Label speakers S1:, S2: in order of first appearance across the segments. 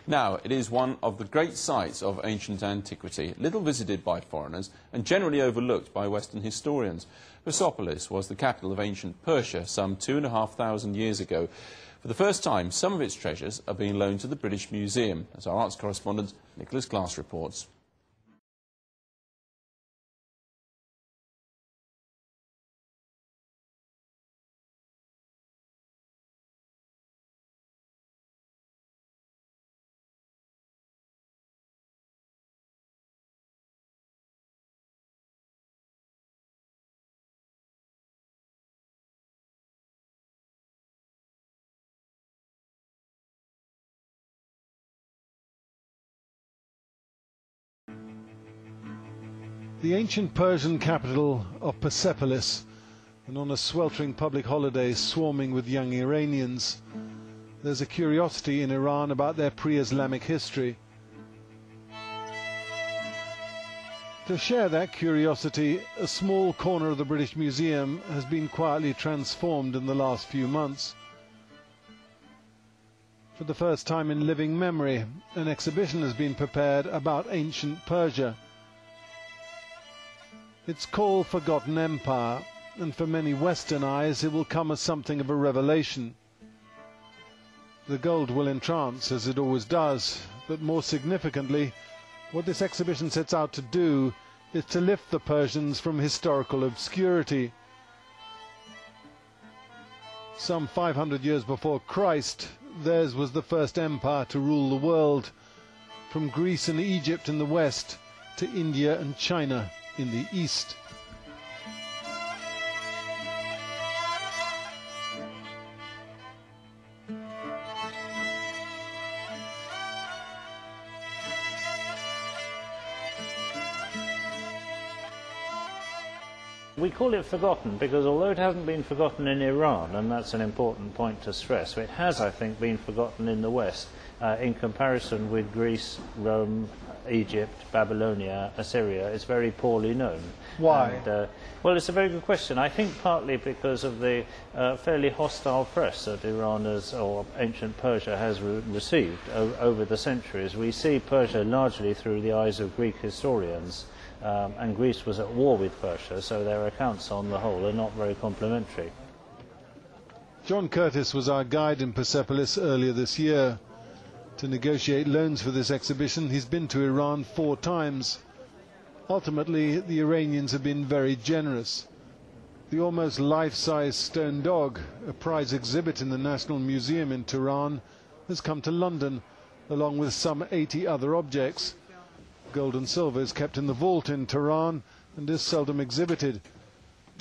S1: Now, it is one of the great sites of ancient antiquity, little visited by foreigners and generally overlooked by Western historians. Persepolis was the capital of ancient Persia some 2,500 years ago. For the first time, some of its treasures are being loaned to the British Museum, as our arts correspondent Nicholas Glass reports.
S2: The ancient Persian capital of Persepolis, and on a sweltering public holiday swarming with young Iranians, there's a curiosity in Iran about their pre-Islamic history. To share that curiosity, a small corner of the British Museum has been quietly transformed in the last few months. For the first time in living memory, an exhibition has been prepared about ancient Persia. It's called Forgotten Empire, and for many Western eyes it will come as something of a revelation. The gold will entrance, as it always does, but more significantly, what this exhibition sets out to do is to lift the Persians from historical obscurity. Some 500 years before Christ, theirs was the first empire to rule the world, from Greece and Egypt in the west to India and China in the east.
S3: We call it forgotten because although it hasn't been forgotten in Iran, and that's an important point to stress, it has, I think, been forgotten in the West in comparison with Greece, Rome, Egypt, Babylonia, Assyria. It's very poorly known.
S2: Why?
S3: And, well, it's a very good question. I think partly because of the fairly hostile press that Iran or ancient Persia has received over the centuries. We see Persia largely through the eyes of Greek historians. And Greece was at war with Persia, so their accounts on the whole are not very complimentary.
S2: John Curtis was our guide in Persepolis earlier this year. To negotiate loans for this exhibition, he's been to Iran 4 times. Ultimately, the Iranians have been very generous. The almost life-size stone dog, a prize exhibit in the National Museum in Tehran, has come to London, along with some 80 other objects. Gold and silver is kept in the vault in Tehran and is seldom exhibited.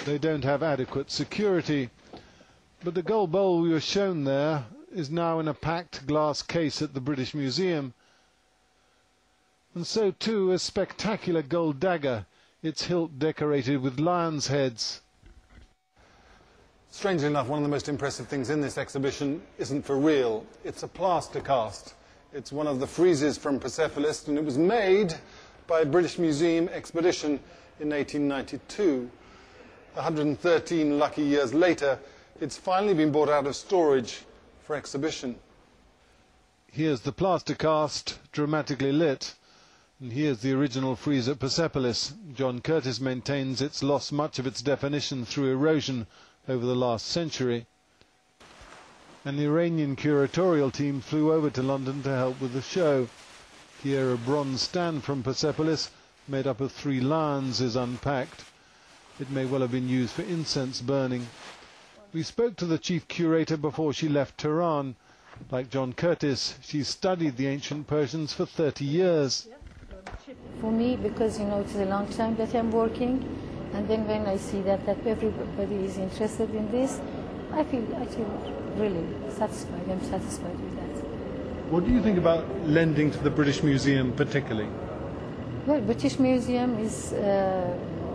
S2: They don't have adequate security. But the gold bowl we were shown there is now in a packed glass case at the British Museum. And so too a spectacular gold dagger, its hilt decorated with lions' heads.
S4: Strangely enough, one of the most impressive things in this exhibition isn't for real. It's a plaster cast. It's one of the friezes from Persepolis, and it was made by a British Museum expedition in 1892. 113 lucky years later, it's finally been brought out of storage for exhibition.
S2: Here's the plaster cast, dramatically lit. And here's the original frieze at Persepolis. John Curtis maintains it's lost much of its definition through erosion over the last century. An Iranian curatorial team flew over to London to help with the show. Here a bronze stand from Persepolis, made up of 3 lions, is unpacked. It may well have been used for incense burning. We spoke to the chief curator before she left Tehran. Like John Curtis, she studied the ancient Persians for 30 years.
S5: For me, because it's a long time that I'm working, and then when I see that everybody is interested in this, I feel really satisfied. I'm satisfied with that.
S2: What do you think about lending to the British Museum particularly?
S5: Well, British Museum is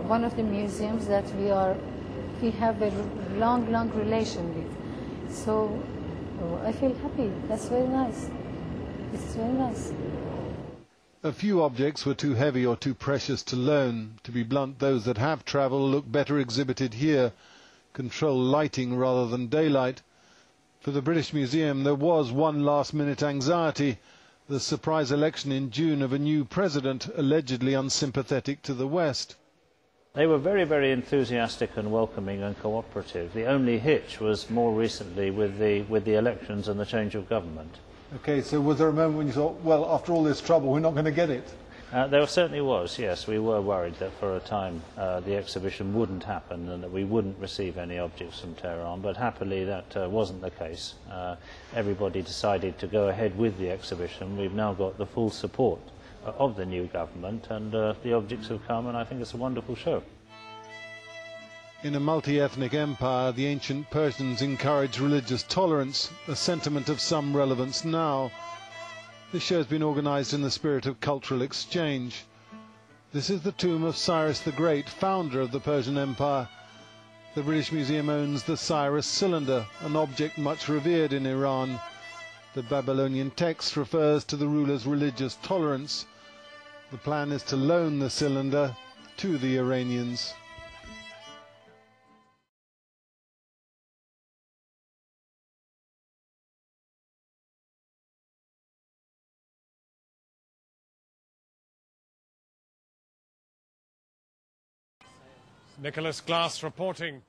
S5: one of the museums that we have a long relation with. So I feel happy. That's very nice. This is very nice.
S2: A few objects were too heavy or too precious to loan. To be blunt, those that have travelled look better exhibited here. Control lighting rather than daylight. For the British Museum there was one last-minute anxiety. the surprise election in June of a new president allegedly unsympathetic to the West.
S3: They were very, very enthusiastic and welcoming and cooperative. The only hitch was more recently with the elections and the change of government.
S4: Okay, so was there a moment when you thought, well, after all this trouble, we're not going to get it?
S3: There certainly was, yes. We were worried that for a time the exhibition wouldn't happen and that we wouldn't receive any objects from Tehran, but happily that wasn't the case. Everybody decided to go ahead with the exhibition. We've now got the full support of the new government, and the objects have come, and I think it's a wonderful show.
S2: In a multi-ethnic empire, the ancient Persians encouraged religious tolerance, a sentiment of some relevance now. This show has been organised in the spirit of cultural exchange. This is the tomb of Cyrus the Great, founder of the Persian Empire. The British Museum owns the Cyrus cylinder, an object much revered in Iran. The Babylonian text refers to the ruler's religious tolerance. The plan is to loan the cylinder to the Iranians.
S6: Nicholas Glass reporting.